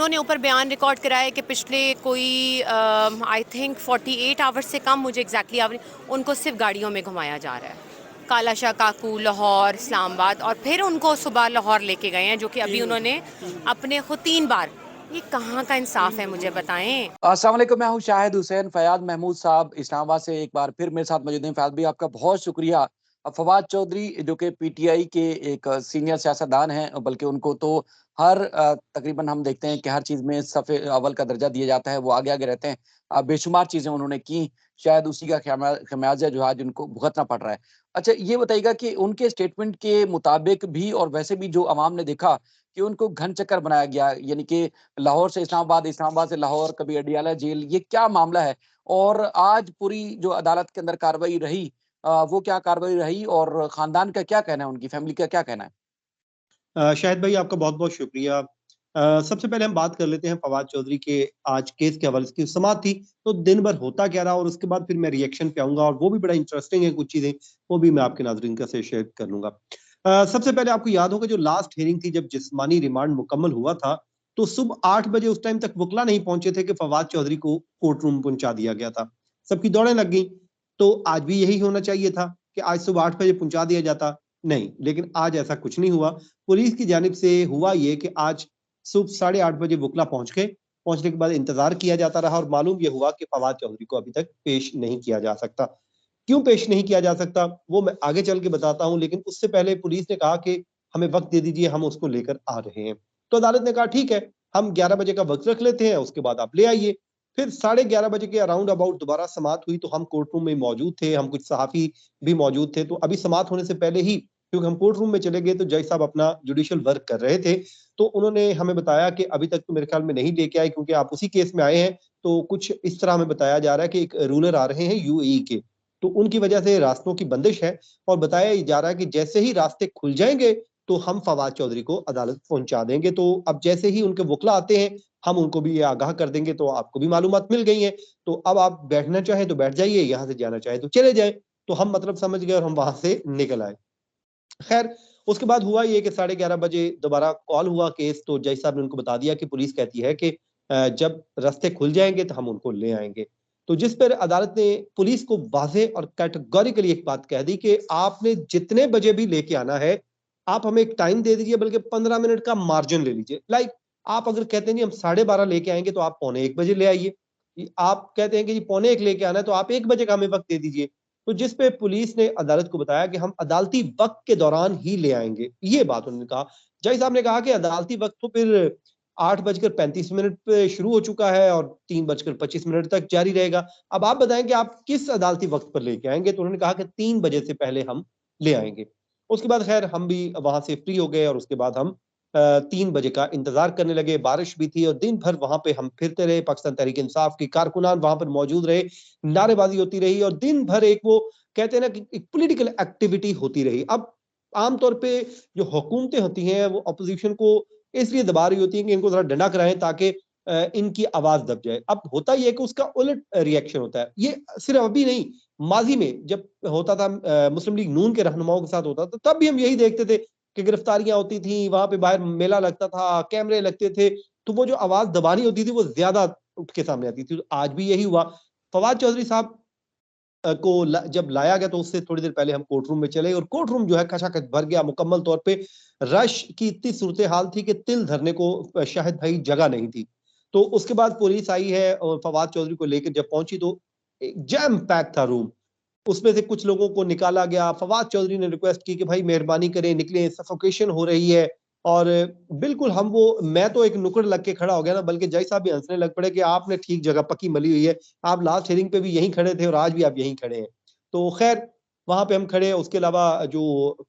उन्होंने ऊपर बयान रिकॉर्ड कराया कि पिछले कोई आई थिंक 48 आवर्स से कम, मुझे एग्जैक्टली उनको सिर्फ गाड़ियों में घुमाया जा रहा है। काला शाह काकू, लाहौर, इस्लामाबाद, और फिर उनको सुबह लाहौर लेके गए हैं, जो कि अभी उन्होंने अपने खुद 3 बार। ये कहाँ का इंसाफ है, मुझे बताएं। अस्सलाम वालेकुम, मैं हूं शाहिद हुसैन। फयाज महमूद साहब इस्लामाबाद से एक बार फिर मेरे साथ मौजूद हैं। फयाज भाई, आपका बहुत शुक्रिया। फवाद चौधरी जो कि पीटीआई के एक सीनियर सियासतदान हैं, बल्कि उनको तो हर तकरीबन हम देखते हैं कि हर चीज़ में सफ़े अव्वल का दर्जा दिया जाता है, वो आगे आगे रहते हैं। बेशुमार चीज़ें उन्होंने की, शायद उसी का खमियाजा जो है आज उनको भुगतना पड़ रहा है। अच्छा, ये बताइएगा कि उनके स्टेटमेंट के मुताबिक भी और वैसे भी जो अवाम ने देखा कि उनको घन चक्कर बनाया गया, यानी कि लाहौर से इस्लामाबाद, इस्लामाबाद से लाहौर, कभी अडियाला जेल, ये क्या मामला है? और आज पूरी जो अदालत के अंदर कार्रवाई रही, वो क्या कार्रवाई रही और खानदान का क्या कहना है, उनकी फैमिली का क्या कहना है? शाहिद भाई, आपका बहुत बहुत शुक्रिया। सबसे पहले हम बात कर लेते हैं फवाद चौधरी के आज केस के हवाले से। की समाअत थी तो दिन भर होता क्या रहा, और उसके बाद फिर मैं रिएक्शन पे आऊंगा, और वो भी बड़ा इंटरेस्टिंग है। कुछ चीजें वो भी मैं आपके नाज़रीन का से शेयर कर लूंगा। सबसे पहले आपको याद होगा जो लास्ट हियरिंग थी, जब जिस्मानी रिमांड मुकम्मल हुआ था, तो सुबह 8 बजे उस टाइम तक वकला नहीं पहुंचे थे कि फवाद चौधरी को कोर्ट रूम पहुंचा दिया गया था। सबकी दौड़ें लग गई। तो आज भी यही होना चाहिए था कि आज सुबह 8 बजे पहुंचा दिया जाता। नहीं, लेकिन आज ऐसा कुछ नहीं हुआ। पुलिस की जानिब से हुआ ये कि आज सुबह 8:30 बजे वकला पहुंच गए। पहुंचने के बाद इंतजार किया जाता रहा, और मालूम यह हुआ कि फवाद चौधरी को अभी तक पेश नहीं किया जा सकता। क्यों पेश नहीं किया जा सकता, वो मैं आगे चल के बताता हूं, लेकिन उससे पहले पुलिस ने कहा कि हमें वक्त दे दीजिए, हम उसको लेकर आ रहे हैं। तो अदालत ने कहा ठीक है, हम 11 बजे का वक्त रख लेते हैं, उसके बाद आप ले आइए। फिर 11:30 बजे के अराउंड अबाउट दोबारा समाअत हुई, तो हम कोर्ट रूम में मौजूद थे, हम कुछ सहाफी भी मौजूद थे। तो अभी समाअत होने से पहले ही, क्योंकि हम कोर्ट रूम में चले गए, तो जज साहब अपना जुडिशियल वर्क कर रहे थे, तो उन्होंने हमें बताया कि अभी तक तो मेरे ख्याल में नहीं लेके आए, क्योंकि आप उसी केस में आए हैं। तो कुछ इस तरह हमें बताया जा रहा है कि एक रूलर आ रहे हैं यूएई के, तो उनकी वजह से रास्तों की बंदिश है, और बताया जा रहा है कि जैसे ही रास्ते खुल जाएंगे तो हम फवाद चौधरी को अदालत पहुंचा देंगे। तो अब जैसे ही उनके वकला आते हैं, हम उनको भी ये आगाह कर देंगे। तो आपको भी मालूमात मिल गई है, तो अब आप बैठना चाहे तो बैठ जाइए, यहाँ से जाना चाहे तो चले जाए। तो हम मतलब समझ गए, और हम वहां से निकल आए। खैर, उसके बाद हुआ ये कि 11:30 बजे दोबारा कॉल हुआ केस, तो जज साहब ने उनको बता दिया कि पुलिस कहती है कि जब रास्ते खुल जाएंगे तो हम उनको ले आएंगे। तो जिस पर अदालत ने पुलिस को वाज़ेह और कैटेगोरिकली एक बात कह दी कि आपने जितने बजे भी लेके आना है, आप हमें एक टाइम दे दीजिए, बल्कि 15 मिनट का मार्जिन ले लीजिए। लाइक, आप अगर कहते हैं जी हम 12:30 लेके आएंगे, तो आप पौने 1 बजे ले आइए। आप कहते हैं कि जी पौने 1 लेके आना है, तो आप 1 बजे का हमें वक्त दे दीजिए। तो जिस पे पुलिस ने अदालत को बताया कि हम अदालती वक्त के दौरान ही ले आएंगे, ये बात उन्होंने कहा। जज साहब ने कहा कि अदालती वक्त तो फिर 8:35 पे शुरू हो चुका है, और 3:25 तक जारी रहेगा। अब आप बताएं कि आप किस अदालती वक्त पर लेके आएंगे। तो उन्होंने कहा कि 3 बजे से पहले हम ले आएंगे। उसके बाद खैर हम भी वहां से फ्री हो गए, और उसके बाद हम 3 बजे का इंतजार करने लगे। बारिश भी थी, और दिन भर वहां पे हम फिरते रहे। पाकिस्तान तहरीक इंसाफ की कारकुनान वहां पर मौजूद रहे, नारेबाजी होती रही, और दिन भर एक वो कहते हैं ना कि एक पॉलिटिकल एक्टिविटी होती रही। अब आमतौर पे जो हुकूमतें होती हैं, वो अपोजिशन को इसलिए दबा रही होती हैं कि इनको जरा डंडा कराएं, ताकि इनकी आवाज दब जाए। अब होता यह है कि उसका उलट रिएक्शन होता है। ये सिर्फ अभी नहीं, माजी में जब होता था, मुस्लिम लीग नून के रहनुमाओं के साथ होता था, तब भी हम यही देखते थे कि गिरफ्तारियां होती थी, वहां पे बाहर मेला लगता था, कैमरे लगते थे, तो वो जो आवाज दबानी होती थी वो ज्यादा उठ के सामने आती थी। तो आज भी यही हुआ। फवाद चौधरी साहब जब लाया गया, तो उससे थोड़ी देर पहले हम कोर्ट रूम में चले, और कोर्ट रूम जो है खचाखच भर गया मुकम्मल तौर पे। रश की इतनी सूरत हाल थी कि तिल धरने को शाहिद भाई जगह नहीं थी। तो उसके बाद पुलिस आई है, और फवाद चौधरी को लेकर जब पहुंची, तो जैम पैक था रूम। उसमें से कुछ लोगों को निकाला गया। फवाद चौधरी ने रिक्वेस्ट की कि भाई मेहरबानी करें, निकलें, सफोकेशन हो रही है। और बिल्कुल हम वो, मैं तो एक नुकड़ लग के खड़ा हो गया ना, बल्कि जज साहब भी हंसने लग पड़े कि आपने ठीक जगह पक्की मली हुई है, आप लास्ट हियरिंग पे भी यहीं खड़े थे, और आज भी आप यहीं खड़े हैं। तो खैर, वहां पे हम खड़े। उसके अलावा जो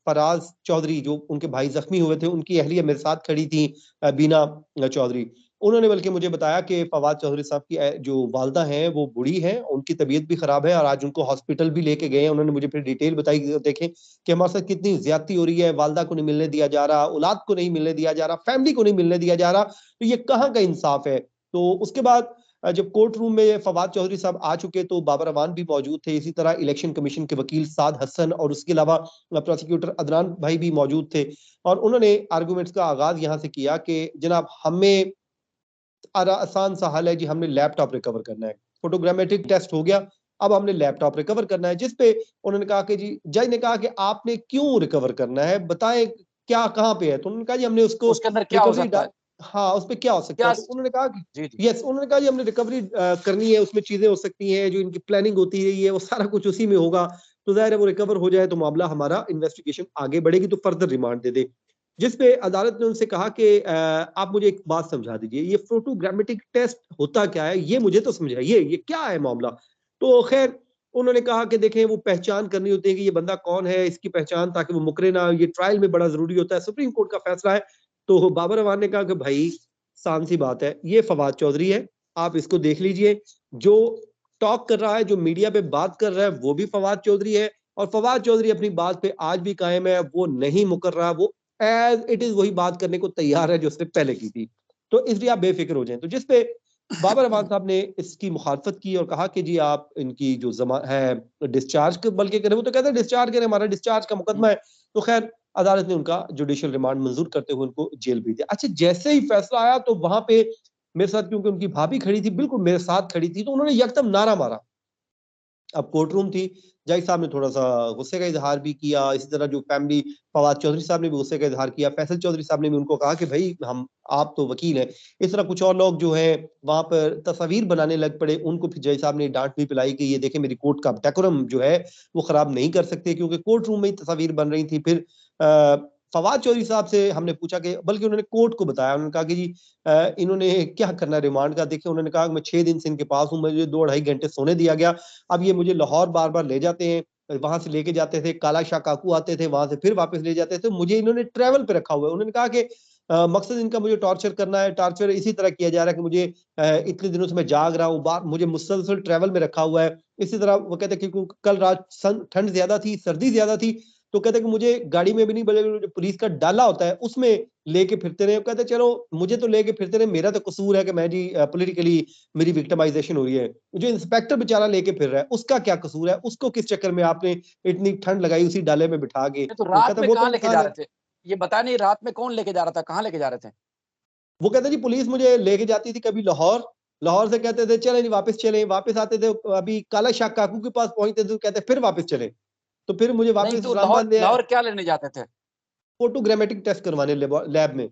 फराज चौधरी, जो उनके भाई जख्मी हुए थे, उनकी अहलिया मेरे साथ खड़ी थी, बीना चौधरी। उन्होंने बल्कि मुझे बताया कि फवाद चौधरी साहब की जो वालदा हैं वो बूढ़ी हैं, उनकी तबीयत भी खराब है, और आज उनको हॉस्पिटल भी लेके गए हैं। उन्होंने मुझे फिर डिटेल बताई कि देखें कि हमारे साथ कितनी ज्यादती हो रही है, वालदा को नहीं मिलने दिया जा रहा, औलाद को नहीं मिलने दिया जा रहा, फैमिली को नहीं मिलने दिया जा रहा। तो ये कहाँ का इंसाफ है। तो उसके बाद जब कोर्ट रूम में फवाद चौधरी साहब आ चुके, तो बाबर अमान भी मौजूद थे, इसी तरह इलेक्शन कमीशन के वकील साद हसन, और उसके अलावा प्रोसिक्यूटर अदनान भाई भी मौजूद थे। और उन्होंने आर्गूमेंट्स का आगाज यहाँ से किया कि जनाब, हमें आसान सा हल है जी, हमने लैपटॉप रिकवर करना है। फोटोग्रामेट्रिक टेस्ट हो गया, अब हमने लैपटॉप रिकवर करना है, जिस पे उन्होंने कहा कि जी, जज ने कहा कि आपने क्यों रिकवर करना है, बताएं क्या कहाँ पे है। तो उन्होंने कहा जी हमने उसको उसके अंदर क्या हो रिकवरी सकता है? हाँ, उस पे क्या हो सकता क्या है। तो उन्होंने कहा कि जी, जी। यस, उन्होंने कहा जी हमने रिकवरी करनी है, उसमें चीजें हो सकती हैं, जो इनकी प्लानिंग होती है ये वो सारा कुछ उसी में होगा। तो जाहिर है वो रिकवर हो जाए तो मामला हमारा इन्वेस्टिगेशन आगे बढ़ेगी, तो फर्दर रिमांड दे दे। जिस पे अदालत ने उनसे कहा कि आप मुझे एक बात समझा दीजिए, ये फोटोग्रामेटिक टेस्ट होता क्या है, ये मुझे तो समझाइए, ये क्या है मामला। तो खैर उन्होंने कहा कि देखें, वो पहचान करनी होती है कि ये बंदा कौन है, इसकी पहचान, ताकि वो मुकरे ना, ये ट्रायल में बड़ा जरूरी होता है, सुप्रीम कोर्ट का फैसला है। तो बाबर अवान ने कहा कि भाई सान सी बात है, ये फवाद चौधरी है, आप इसको देख लीजिए, जो टॉक कर रहा है, जो मीडिया पे बात कर रहा है, वो भी फवाद चौधरी है, और फवाद चौधरी अपनी बात पे आज भी कायम है, वो नहीं मुकर रहा, वो एज इट इज वही बात करने को तैयार है जो उसने पहले की थी। तो इसलिए आप बेफिक्र हो जाएं। तो जिस पे बाबर अवान साहब ने इसकी मुखालफत की और कहा कि जी आप इनकी जो जमा है डिस्चार्ज बल्कि करें, वो तो कहते हैं डिस्चार्ज करें, हमारा डिस्चार्ज का मुकदमा है। तो खैर अदालत ने उनका जुडिशियल रिमांड मंजूर करते हुए उनको जेल भेज दिया। अच्छा, जैसे ही फैसला आया तो वहां पे मेरे साथ, क्योंकि उनकी भाभी खड़ी थी, बिल्कुल मेरे साथ खड़ी थी, तो उन्होंने यकदम नारा मारा। अब कोर्ट रूम थी, जज साहब ने थोड़ा सा गुस्से का इजहार भी किया, इसी तरह जो फैमिली, फवाद चौधरी साहब ने भी गुस्से का इजहार किया, फैसल चौधरी साहब ने भी उनको कहा कि भाई हम, आप तो वकील हैं। इस तरह कुछ और लोग जो है वहां पर तस्वीर बनाने लग पड़े, उनको फिर जज साहब ने डांट भी पिलाई कि ये देखें मेरी कोर्ट का डेकोरम जो है वो खराब नहीं कर सकते, क्योंकि कोर्ट रूम में ही तस्वीर बन रही थी। फिर फवाद चौधरी साहब से हमने पूछा कि, बल्कि उन्होंने कोर्ट को बताया, उन्होंने कहा कि जी इन्होंने क्या करना है रिमांड का। देखिए उन्होंने कहा मैं 6 दिन से इनके पास हूँ, मुझे 2-2.5 घंटे सोने दिया गया, अब ये मुझे लाहौर बार बार ले जाते हैं, वहां से लेके जाते थे, काला शाह काकू आते थे, वहां से फिर वापस ले जाते थे, मुझे इन्होंने ट्रैवल पे रखा हुआ है। उन्होंने कहा कि मकसद इनका मुझे टॉर्चर करना है, टॉर्चर इसी तरह किया जा रहा है कि मुझे इतने दिनों से मैं जाग रहा हूँ, बार मुझे मुसलसल ट्रैवल में रखा हुआ है। इसी तरह वो कहते हैं कि कल रात ठंड ज्यादा थी, सर्दी ज्यादा थी, तो कहते कि मुझे गाड़ी में भी नहीं, बल्कि जो पुलिस का डाला होता है उसमें लेके फिरते रहे। कहते चलो मुझे तो लेके फिरते रहे, मेरा तो कसूर है कि मैं जी पॉलिटिकली मेरी विक्टिमाइजेशन हो रही है। जो इंस्पेक्टर बेचारा लेके फिर रहा है, उसका क्या कसूर है, उसको किस चक्कर में आपने इतनी ठंड लगाई उसी डाले में बिठा के। ये तो वो रात कहता में वो तो कहाँ लेके इंसान जा है। रहे थे? ये बता नहीं, रात में कौन लेके जा रहा था? कहाँ लेके जा रहे थे? वो कहता जी पुलिस मुझे लेके जाती थी कभी लाहौर, लाहौर से कहते थे चले जी वापस चले, वापस आते थे, अभी काला शाह काकू के पास पहुंचते थे तो कहते फिर वापस चले, तो फिर मुझे नहीं वापस तो इस्लामाबाद लाहौर ले आए लाहौर क्या लेने जाते थे? फोटोग्रामेटिक टेस्ट करवाने लैब में।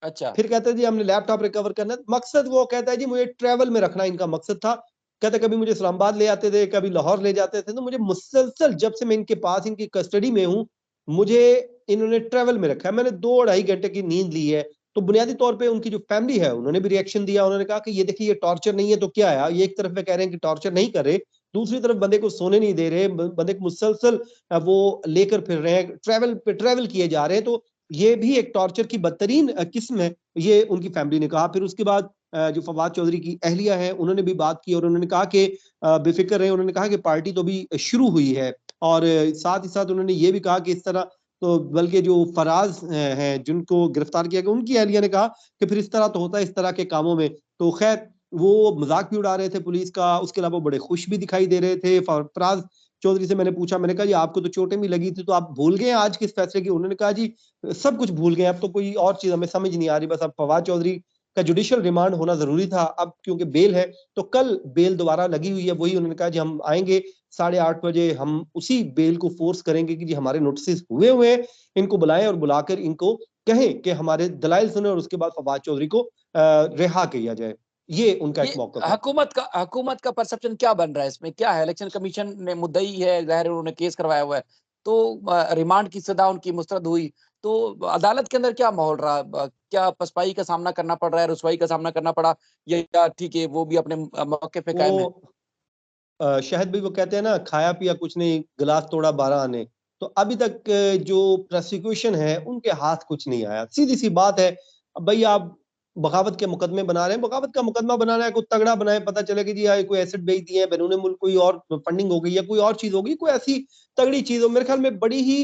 अच्छा। फिर कहते हैं जी हमने लैपटॉप रिकवर करना है। मकसद वो कहता है जी मुझे ट्रैवल में रखना इनका मकसद था। कहते कभी मुझे इस्लामाबाद ले आते थे, कभी लाहौर ले जाते थे, तो मुझे मुसलसल जब से मैं इनके पास इनकी कस्टडी में हूँ, मुझे इन्होंने ट्रैवल में रखा है। मैंने 2-2.5 घंटे की नींद ली है। तो बुनियादी तौर पे उनकी जो फैमिली है उन्होंने भी रिएक्शन दिया, उन्होंने कहा कि ये देखिए ये टॉर्चर नहीं है तो क्या है। ये एक तरफ में कह रहे हैं कि टॉर्चर नहीं कर रहे, दूसरी तरफ बंदे को सोने नहीं दे रहे, बंदे को मुसलसल वो लेकर फिर रहे हैं, ट्रैवल पे ट्रैवल किए जा रहे हैं, तो ये भी एक टॉर्चर की बदतरीन किस्म है, ये उनकी फैमिली ने कहा। फिर उसके बाद जो फवाद चौधरी की अहलिया है उन्होंने भी बात की और उन्होंने कहा कि बेफिक्र रहे, उन्होंने कहा कि पार्टी तो भी शुरू हुई है, और साथ ही साथ उन्होंने ये भी कहा कि इस तरह तो, बल्कि जो फराज हैं जिनको गिरफ्तार किया गया, उनकी अहलिया ने कहा कि फिर इस तरह तो होता है इस तरह के कामों में। तो खैर वो मजाक भी उड़ा रहे थे पुलिस का, उसके अलावा बड़े खुश भी दिखाई दे रहे थे। फराज चौधरी से मैंने पूछा, मैंने कहा जी आपको तो चोटें भी लगी थी, तो आप भूल गए आज किस फैसले की? उन्होंने कहा जी सब कुछ भूल गए, अब तो कोई और चीज हमें समझ नहीं आ रही, बस अब फवाद चौधरी का जुडिशियल रिमांड होना जरूरी था, अब क्योंकि बेल है तो कल बेल दोबारा लगी हुई है। वही उन्होंने कहा जी हम आएंगे 8:30 बजे, हम उसी बेल को फोर्स करेंगे कि जी हमारे नोटिस हुए हैं, इनको बुलाएं और बुलाकर इनको कहें कि हमारे दलाइल सुने और उसके बाद फवाद चौधरी को रिहा किया जाए। ये उनका ये एक मौकफ है। हुकूमत का परसेप्शन क्या बन रहा है इसमें? क्या है? इलेक्शन कमीशन ने मुद्दई है, ज़ाहिर है उन्होंने केस करवाया हुआ है। तो रिमांड की सज़ा उनकी मुस्तरद हुई। तो अदालत के अंदर क्या माहौल रहा? क्या पसपाई का सामना करना पड़ रहा है, रुसवाई का सामना करना पड़ा, या ठीक है वो भी अपने मौके पे वो कायम है? शाहिद भाई वो कहते हैं ना, खाया पिया कुछ नहीं, गिलास तोड़ा 12 आने। तो अभी तक जो प्रोसिक्यूशन है उनके हाथ कुछ नहीं आया, सीधी सी बात है। अब भाई आप बगावत के मुकदमे बना रहे हैं, बगावत का मुकदमा बनाना है, कोई तगड़ा बनाए, पता चले कि जी कोई एसेट बेच दिए हैं बैरून मुल्क, कोई और फंडिंग हो गई या कोई और चीज होगी, कोई ऐसी तगड़ी चीज हो। मेरे ख्याल में बड़ी ही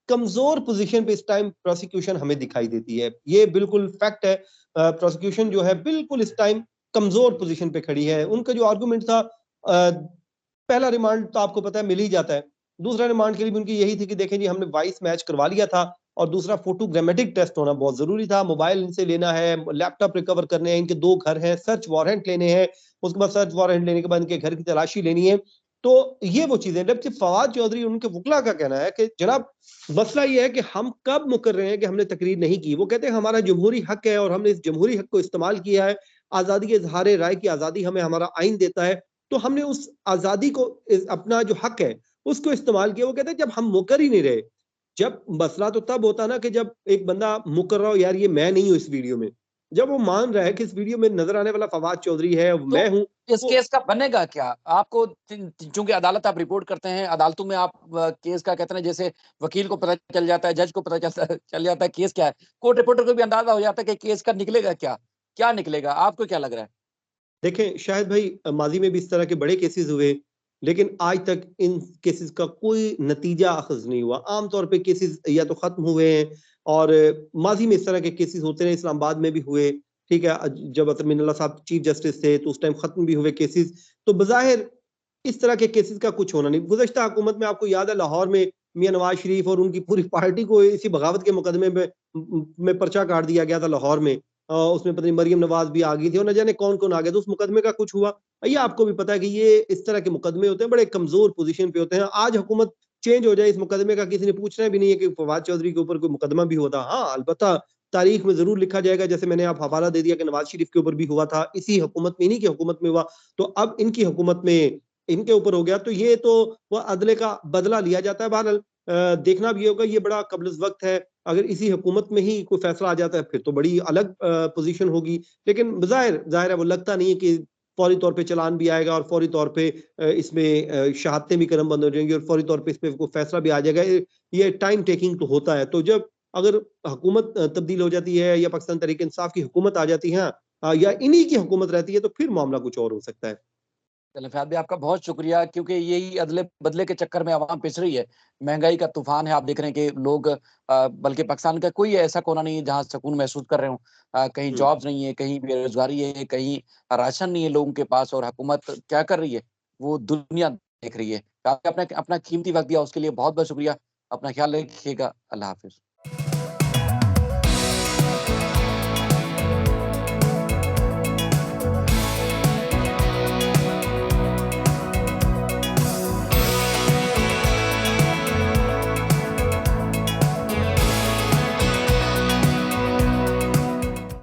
कमजोर पोजीशन पे इस टाइम प्रोसिक्यूशन हमें दिखाई देती है, ये बिल्कुल फैक्ट है। प्रोसिक्यूशन जो है बिल्कुल इस टाइम कमजोर पोजीशन पे खड़ी है। उनका जो आर्गुमेंट था, पहला रिमांड तो आपको पता है मिल ही जाता है, दूसरा रिमांड के लिए भी उनकी यही थी कि देखें जी हमने 22 मैच करवा लिया था, और दूसरा फोटोग्रामेटिक टेस्ट होना बहुत जरूरी था। मोबाइल इनसे लेना है, लैपटॉप रिकवर करने हैं, इनके 2 घर हैं, सर्च वारंट लेने हैं, उसके बाद सर्च वारंट लेने के बाद इनके घर की तलाशी लेनी है। तो ये वो चीजें, जबकि फवाद चौधरी उनके वकला का कहना है कि जनाब मसला ये है कि हम कब मुकर रहे हैं कि हमने तकरीर नहीं की। वो कहते हैं हमारा जमहूरी हक है और हमने इस जमहूरी हक को इस्तेमाल किया है। आजादी इजहार राय की आजादी हमें हमारा आइन देता है, तो हमने उस आजादी को अपना जो हक है उसको इस्तेमाल किया। वो कहते हैं जब हम मुकर ही नहीं रहे, जब मसला तो तब होता ना कि जब एक बंदा मुकर रहा हो, यार ये मैं नहीं हूं इस वीडियो में, जब वो मान रहा है कि इस वीडियो में नजर आने वाला फवाद चौधरी है, तो मैं हूं। इस तो केस का बनेगा क्या? आपको चूंकि अदालत आप रिपोर्ट करते हैं, अदालतों में आप केस का कहते हैं जैसे वकील को पता चल जाता है, जज को पता चल जाता है केस क्या है, कोर्ट रिपोर्टर को भी अंदाजा हो जाता है कि केस का निकलेगा क्या, क्या निकलेगा? आपको क्या लग रहा है? देखें शायद भाई, माजी में भी इस तरह के बड़े केसेस हुए, लेकिन आज तक इन केसेस का कोई नतीजा अखज नहीं हुआ। आमतौर पे केसेस या तो खत्म हुए हैं, और माजी में इस तरह के केसेस होते रहे, इस्लामाबाद में भी हुए, ठीक है। जब अतर मिनल्ला साहब चीफ जस्टिस थे तो उस टाइम खत्म भी हुए केसेस। तो बज़ाहिर इस तरह के केसेस का कुछ होना नहीं। गुज़श्ता हुकूमत में आपको याद है लाहौर में मियां नवाज शरीफ और उनकी पूरी पार्टी को इसी बगावत के मुकदमे में पर्चा काट दिया गया था लाहौर में। उसमें पता नहीं मरियम नवाज भी आ गई थी और न जाने कौन कौन आ गया, तो उस मुकदमे का कुछ हुआ। ये आपको भी पता है कि ये इस तरह के मुकदमे होते हैं, बड़े कमजोर पोजीशन पे होते हैं। आज हुकूमत चेंज हो जाए, इस मुकदमे का किसी ने पूछना भी नहीं है कि फवाद चौधरी के ऊपर कोई मुकदमा भी होता। हाँ अलबत्ता तारीख में जरूर लिखा जाएगा, जैसे मैंने आप हवाला दे दिया कि नवाज शरीफ के ऊपर भी हुआ था, इसी हुकूमत में, इन्हीं की हुकूमत में हुआ। तो अब इनकी हुकूमत में इनके ऊपर हो गया, तो ये तो वो अदले का बदला लिया जाता है। बहरहाल देखना भी होगा, ये बड़ा कब्ल वक्त है। अगर इसी हुकूमत में ही कोई फैसला आ जाता है फिर तो बड़ी अलग पोजीशन होगी, लेकिन जाहिर है वो लगता नहीं है कि फौरी तौर पे चलान भी आएगा और फौरी तौर पे इसमें शहादतें भी करम बंद हो जाएंगी और फौरी तौर पे इस पे कोई फैसला भी आ जाएगा। ये टाइम टेकिंग तो होता है। तो जब अगर हुकूमत तब्दील हो जाती है या पाकिस्तान तहरीक इंसाफ की हुकूमत आ जाती है, या इन्हीं की हुकूमत रहती है, तो फिर मामला कुछ और हो सकता है। चलें फ़याद भाई आपका बहुत शुक्रिया क्योंकि यही अदले-बदले के चक्कर में आवाम पिस रही है। महँगाई का तूफ़ान है, आप देख रहे हैं कि लोग बल्कि पाकिस्तान का कोई ऐसा कोना नहीं है जहाँ सुकून महसूस कर रहे हों। कहीं हुँ। जॉब्स नहीं है, कहीं बेरोज़गारी है, कहीं राशन नहीं है लोगों के पास और हुकूमत क्या कर रही है, वो दुनिया देख रही है। आपने अपना अपना कीमती वक़्त दिया उसके लिए बहुत-बहुत शुक्रिया। अपना ख़्याल रखिएगा। अल्लाह हाफ़िज़।